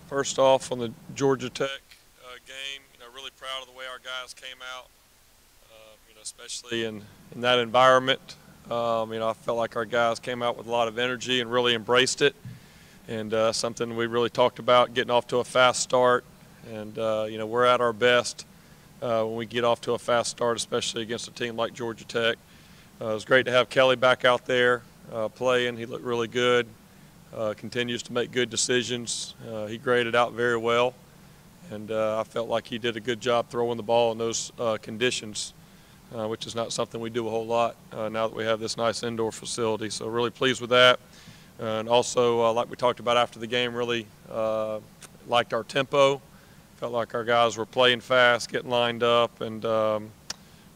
First off, on the Georgia Tech game, really proud of the way our guys came out. Especially in that environment. I felt like our guys came out with a lot of energy and really embraced it. And something we really talked about, getting off to a fast start. And we're at our best when we get off to a fast start, especially against a team like Georgia Tech. It was great to have Kelly back out there playing. He looked really good. Continues to make good decisions. He graded out very well, and I felt like he did a good job throwing the ball in those conditions, which is not something we do a whole lot now that we have this nice indoor facility. So really pleased with that. And also, like we talked about after the game, really liked our tempo. Felt like our guys were playing fast, getting lined up, and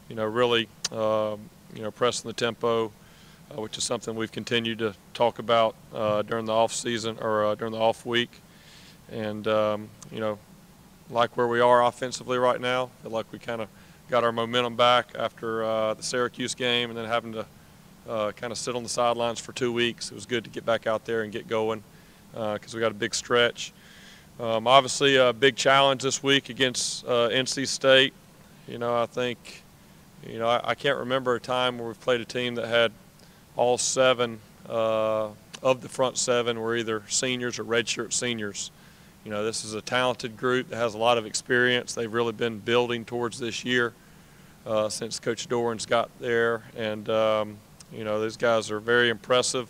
really pressing the tempo, which is something we've continued to talk about during the off season or during the off week. And like where we are offensively right now, feel like we kind of got our momentum back after the Syracuse game, and then having to kind of sit on the sidelines for 2 weeks. It was good to get back out there and get going because we got a big stretch. Obviously, a big challenge this week against NC State. I think, I can't remember a time where we've played a team that had all seven of the front seven were either seniors or redshirt seniors. This is a talented group that has a lot of experience. They've really been building towards this year since Coach Doran's got there. And, those guys are very impressive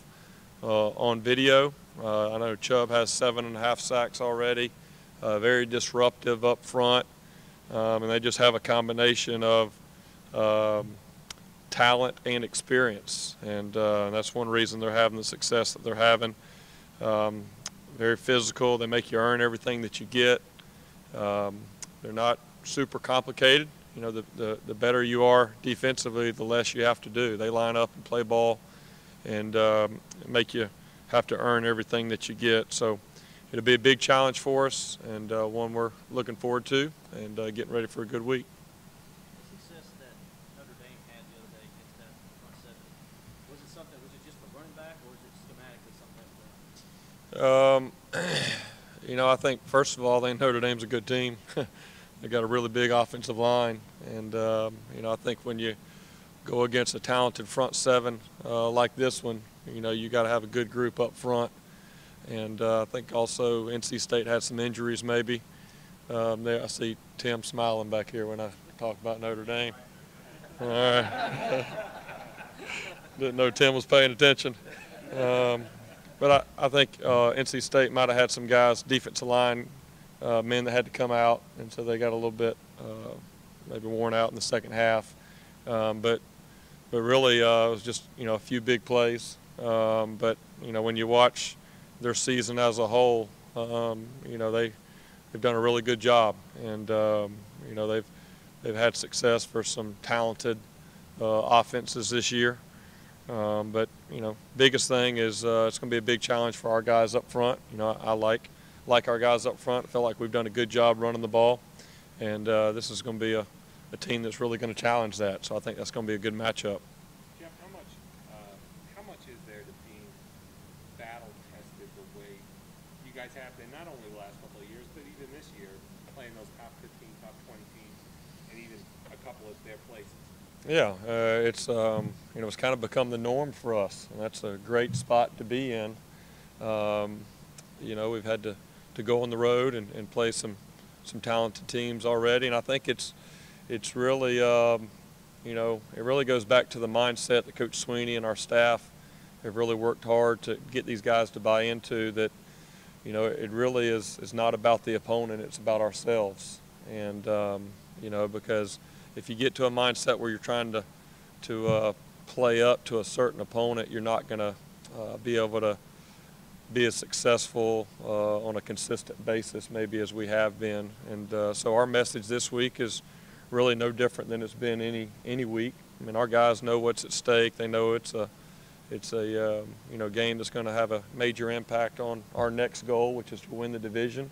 on video. I know Chubb has 7.5 sacks already, very disruptive up front. And they just have a combination of talent and experience. And that's one reason they're having the success that they're having. Very physical. They make you earn everything that you get. They're not super complicated. The better you are defensively, the less you have to do. They line up and play ball and make you have to earn everything that you get. So it'll be a big challenge for us, and one we're looking forward to and getting ready for a good week. The success that Notre Dame had the other day against that front seven, was it just the running back, or was it schematically something else? I think first of all, Notre Dame's a good team. They got a really big offensive line, and I think when you go against a talented front seven like this one, you got to have a good group up front. And I think also NC State had some injuries maybe. I see Tim smiling back here when I talk about Notre Dame. All right. Didn't know Tim was paying attention. But I think NC State might have had some guys, defensive line men that had to come out, and so they got a little bit maybe worn out in the second half. But really it was just, a few big plays. But, when you watch their season as a whole, they've done a really good job. And, they've had success for some talented offenses this year. But, biggest thing is it's going to be a big challenge for our guys up front. I like our guys up front. I feel like we've done a good job running the ball. And this is going to be a team that's really going to challenge that. So I think that's going to be a good matchup. Jeff, how much is there to being battle-tested the way you guys have been, not only the last couple of years, but even this year, playing those top 15, top 20 teams, and even a couple of their places? Yeah, it's kind of become the norm for us, and that's a great spot to be in. We've had to go on the road and play some talented teams already, and I think it's really it really goes back to the mindset that Coach Sweeney and our staff have really worked hard to get these guys to buy into, that it really is not about the opponent, it's about ourselves. And because if you get to a mindset where you're trying to play up to a certain opponent, you're not going to be able to be as successful on a consistent basis maybe as we have been. And so our message this week is really no different than it's been any week. I mean, our guys know what's at stake. They know it's a game that's going to have a major impact on our next goal, which is to win the division.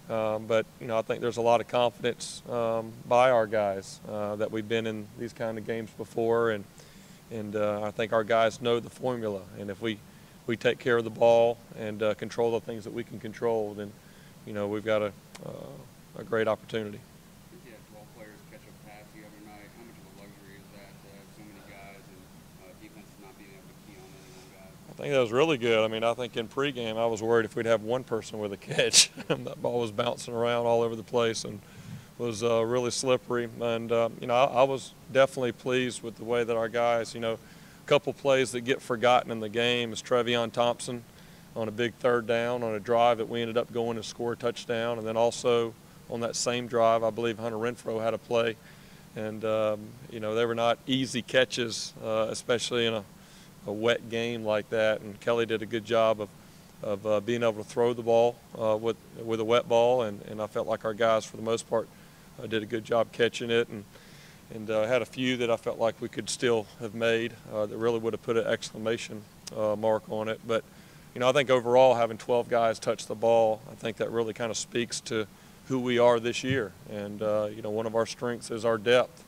But I think there's a lot of confidence by our guys that we've been in these kind of games before, and I think our guys know the formula. And if we take care of the ball and control the things that we can control, then we've got a great opportunity. You had 12 players catch a pass the other night. How much of a luxury is that to have so many guys and defense not being able to key on any one guy? I think that was really good. I mean, I think in pregame I was worried if we'd have one person with a catch. That ball was bouncing around all over the place and was really slippery. And, I was definitely pleased with the way that our guys, a couple plays that get forgotten in the game is Trevion Thompson on a big third down on a drive that we ended up going and score a touchdown. And then also on that same drive, I believe Hunter Renfro had a play. And, they were not easy catches, especially in a wet game like that. And Kelly did a good job of being able to throw the ball with a wet ball. And I felt like our guys, for the most part, did a good job catching it. And had a few that I felt like we could still have made that really would have put an exclamation mark on it. But, I think overall having 12 guys touch the ball, I think that really kind of speaks to who we are this year. And, one of our strengths is our depth.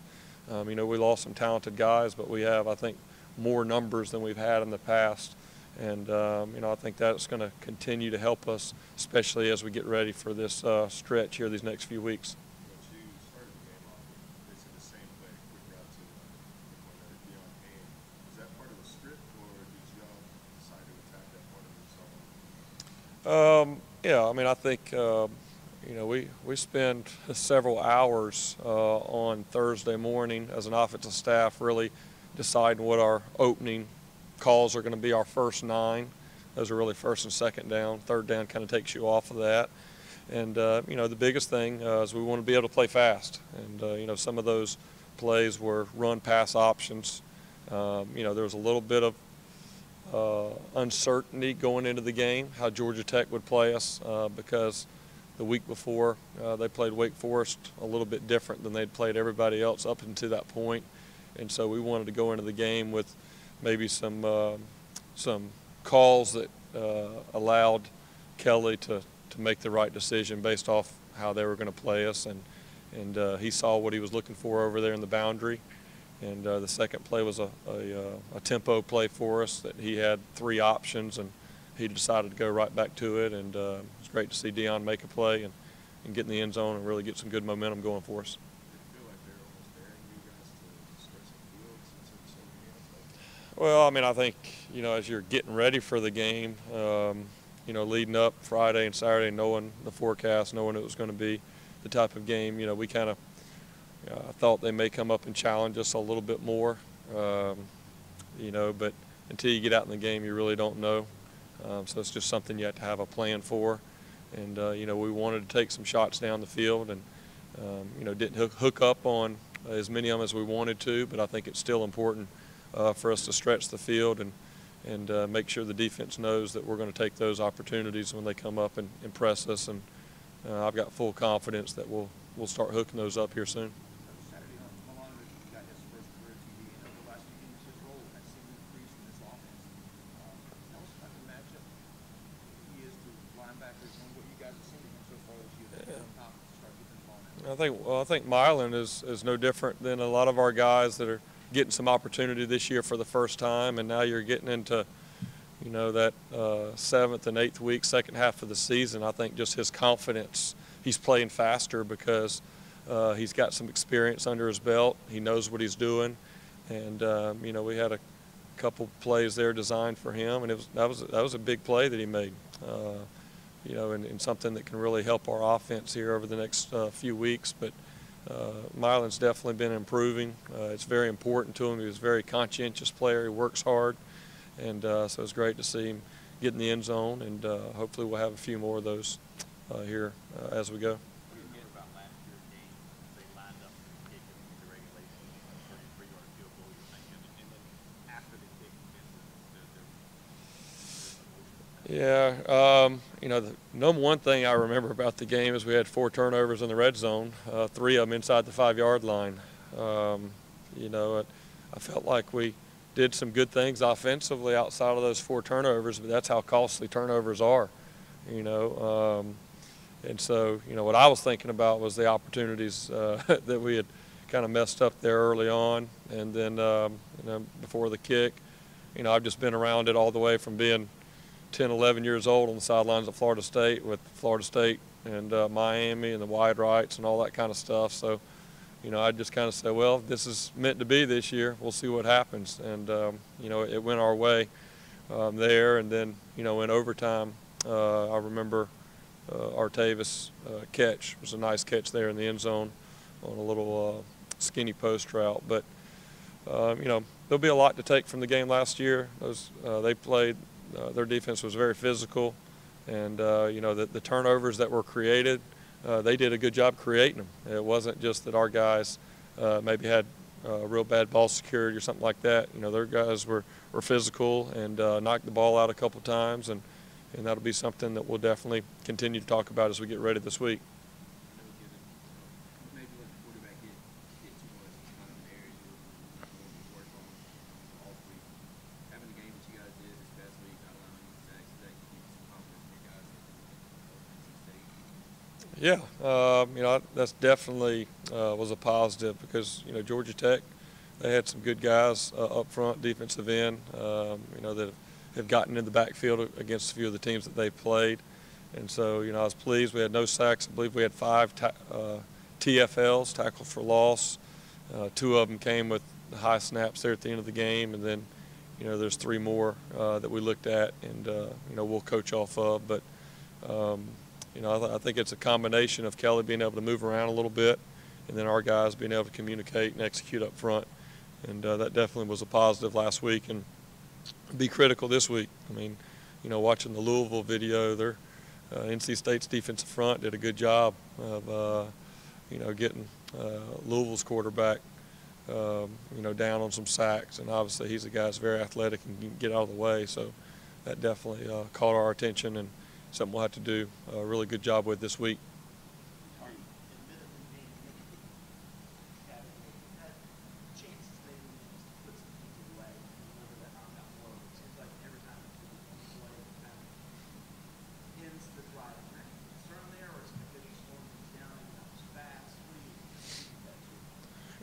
We lost some talented guys, but we have, I think, more numbers than we've had in the past. And, I think that's going to continue to help us, especially as we get ready for this stretch here these next few weeks. Yeah, I mean, I think, we spend several hours on Thursday morning as an offensive staff really deciding what our opening calls are going to be, our first 9. Those are really first and second down. Third down kind of takes you off of that. And, the biggest thing is we want to be able to play fast. And, some of those plays were run-pass options. There was a little bit of uncertainty going into the game, how Georgia Tech would play us because the week before they played Wake Forest a little bit different than they'd played everybody else up until that point. And so we wanted to go into the game with maybe some calls that allowed Kelly to make the right decision based off how they were going to play us. And he saw what he was looking for over there in the boundary. And the second play was a tempo play for us that he had 3 options, and he decided to go right back to it. And it was great to see Dion make a play and get in the end zone and really get some good momentum going for us. Well, I mean, I think, as you're getting ready for the game, leading up Friday and Saturday, knowing the forecast, knowing it was going to be the type of game, we kind of I thought they may come up and challenge us a little bit more, but until you get out in the game, you really don't know. So it's just something you have to have a plan for. And, we wanted to take some shots down the field and, didn't hook up on as many of them as we wanted to, but I think it's still important for us to stretch the field and make sure the defense knows that we're going to take those opportunities when they come up and press us. And I've got full confidence that we'll start hooking those up here soon. I think Milan is no different than a lot of our guys that are getting some opportunity this year for the first time, and now you're getting into, that 7th and 8th week, second half of the season. I think just his confidence, he's playing faster because he's got some experience under his belt. He knows what he's doing, and we had a couple plays there designed for him, and that was a big play that he made. And something that can really help our offense here over the next few weeks. But Milan's definitely been improving. It's very important to him. He's a very conscientious player. He works hard. And so it's great to see him get in the end zone. And hopefully we'll have a few more of those here as we go. Yeah, the number one thing I remember about the game is we had 4 turnovers in the red zone, 3 of them inside the 5-yard line. I felt like we did some good things offensively outside of those 4 turnovers, but that's how costly turnovers are, And so, what I was thinking about was the opportunities that we had kind of messed up there early on. And then, before the kick, I've just been around it all the way from being 10, 11 years old on the sidelines of Florida State with Florida State and Miami and the wide rights and all that kind of stuff. So, I just kind of said, well, this is meant to be this year. We'll see what happens. And, it went our way there. And then, in overtime, I remember Artavis' catch. It was a nice catch there in the end zone on a little skinny post route. But, there'll be a lot to take from the game last year. They played, their defense was very physical. And, the turnovers that were created, they did a good job creating them. It wasn't just that our guys maybe had real bad ball security or something like that. Their guys were physical and knocked the ball out a couple times, and that'll be something that we'll definitely continue to talk about as we get ready this week. Maybe let the quarterback get too much kind of an area you work on all week. Having the game that you guys did this past week, not allowing any sacks, does that give you some confidence in your guys in State? Yeah, that's definitely was a positive because, Georgia Tech, they had some good guys up front, defensive end, that have gotten in the backfield against a few of the teams that they've played. And so, I was pleased. We had no sacks. I believe we had 5 TFLs, tackle for loss. 2 of them came with high snaps there at the end of the game. And then, there's 3 more that we looked at and, we'll coach off of. But, I think it's a combination of Kelly being able to move around a little bit and then our guys being able to communicate and execute up front. And that definitely was a positive last week and be critical this week. I mean, watching the Louisville video, their NC State's defensive front did a good job of, getting Louisville's quarterback, down on some sacks. And obviously he's a guy that's very athletic and can get out of the way. So that definitely caught our attention and something we'll have to do a really good job with this week.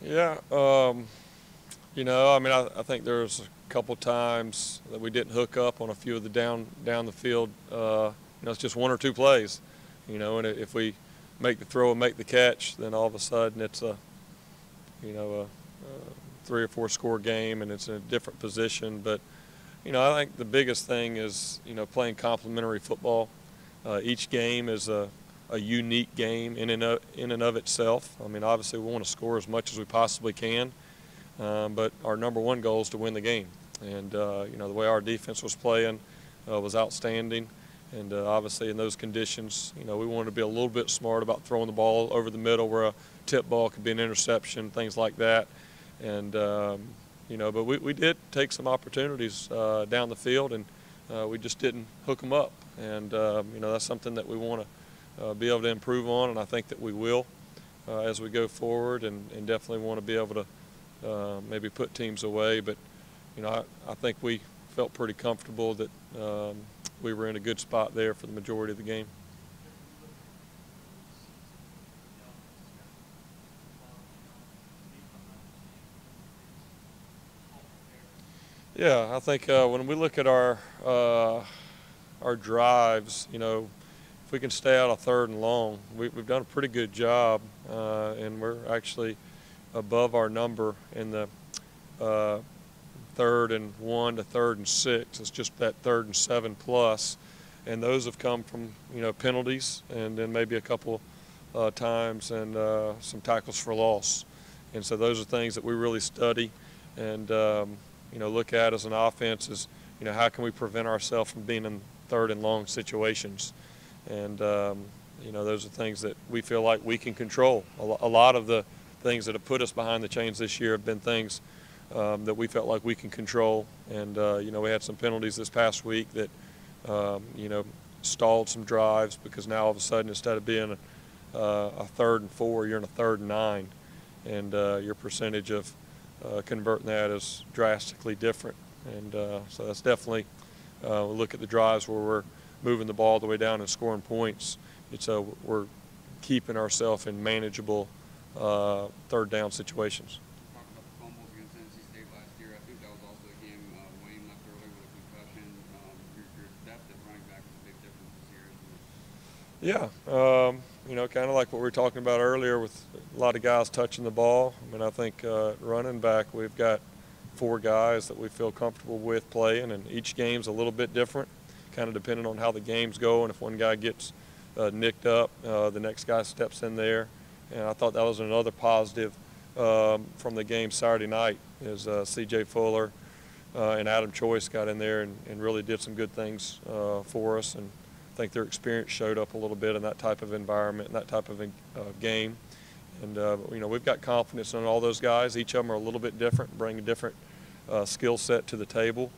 Yeah, I think there's a couple times that we didn't hook up on a few of the down the field. It's just 1 or 2 plays, and if we make the throw and make the catch, then all of a sudden it's a 3 or 4 score game and it's in a different position. But, I think the biggest thing is, playing complementary football. Each game is a unique game in and of itself. I mean, obviously we want to score as much as we possibly can, but our number 1 goal is to win the game. And, the way our defense was playing was outstanding. And obviously in those conditions, we wanted to be a little bit smart about throwing the ball over the middle where a tip ball could be an interception, things like that. And, but we did take some opportunities down the field, and we just didn't hook them up. And, that's something that we want to be able to improve on, and I think that we will as we go forward, and definitely want to be able to maybe put teams away. But, I think we felt pretty comfortable that we were in a good spot there for the majority of the game. Yeah, I think when we look at our drives, if we can stay out of 3rd and long, we've done a pretty good job, and we're actually above our number in the 3rd and 1 to 3rd and 6. It's just that 3rd and 7 plus, and those have come from penalties and then maybe a couple times and some tackles for loss. And so those are things that we really study and look at as an offense is how can we prevent ourselves from being in 3rd and long situations. And those are things that we feel like we can control. A lot of the things that have put us behind the chains this year have been things that we felt like we can control. And, we had some penalties this past week that, stalled some drives because now all of a sudden instead of being a 3rd and 4, you're in a 3rd and 9. And your percentage of converting that is drastically different. And so that's definitely, we'll look at the drives where we're moving the ball all the way down and scoring points. We're keeping ourselves in manageable 3rd down situations. Talking about the fumbles against NC State last year, I think that was also a game Wayne left early with a concussion. Your depth at Yeah, you know, kind of like what we were talking about earlier with a lot of guys touching the ball. I mean, I think running back, we've got 4 guys that we feel comfortable with playing, and each game's a little bit different, kind of depending on how the games go. And if one guy gets nicked up, the next guy steps in there. And I thought that was another positive from the game Saturday night is C.J. Fuller and Adam Choice got in there and really did some good things for us. And I think their experience showed up a little bit in that type of environment and that type of game. And, you know, we've got confidence in all those guys. Each of them are a little bit different, bring a different skill set to the table.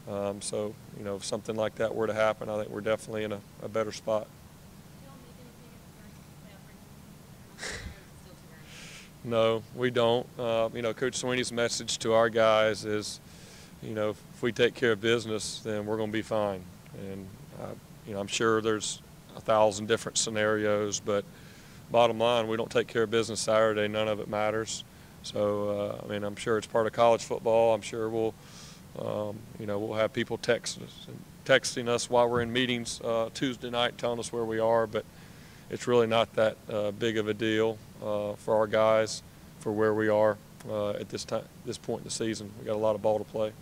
So, you know, if something like that were to happen, I think we're definitely in a better spot. No, we don't. You know, Coach Sweeney's message to our guys is, you know, if we take care of business, then we're going to be fine. And, you know, I'm sure there's 1,000 different scenarios, but bottom line, we don't take care of business Saturday, none of it matters. So, I mean, I'm sure it's part of college football. I'm sure we'll, you know, we'll have people texting us while we're in meetings Tuesday night telling us where we are, but it's really not that big of a deal for our guys for where we are at this point in the season. We got a lot of ball to play.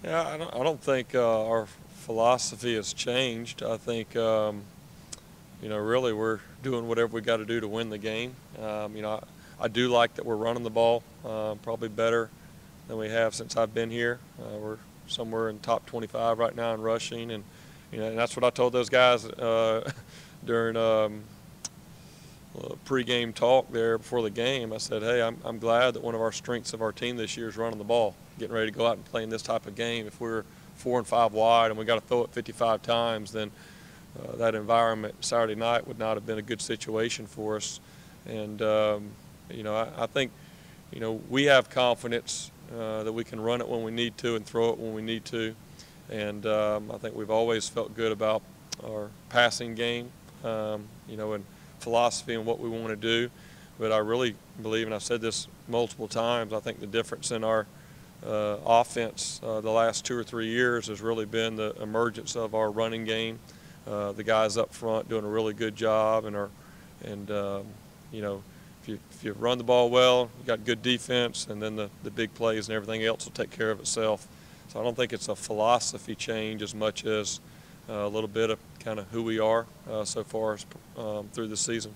Yeah, I don't think our philosophy has changed. I think, you know, really we're doing whatever we got to do to win the game. You know, I do like that we're running the ball probably better than we have since I've been here. We're somewhere in top 25 right now in rushing, and you know, and that's what I told those guys during pregame talk there before the game. I said, hey, I'm glad that one of our strengths of our team this year is running the ball, getting ready to go out and play in this type of game. If we're 4 and 5 wide and we got to throw it 55 times, then that environment Saturday night would not have been a good situation for us. And you know, I think, you know, we have confidence that we can run it when we need to and throw it when we need to. And I think we've always felt good about our passing game, you know, and philosophy and what we want to do. But I really believe, and I've said this multiple times, I think the difference in our offense the last 2 or 3 years has really been the emergence of our running game. The guys up front doing a really good job, and you know, if you run the ball well, you got good defense, and then the big plays and everything else will take care of itself. So I don't think it's a philosophy change as much as a little bit of kind of who we are so far through the season.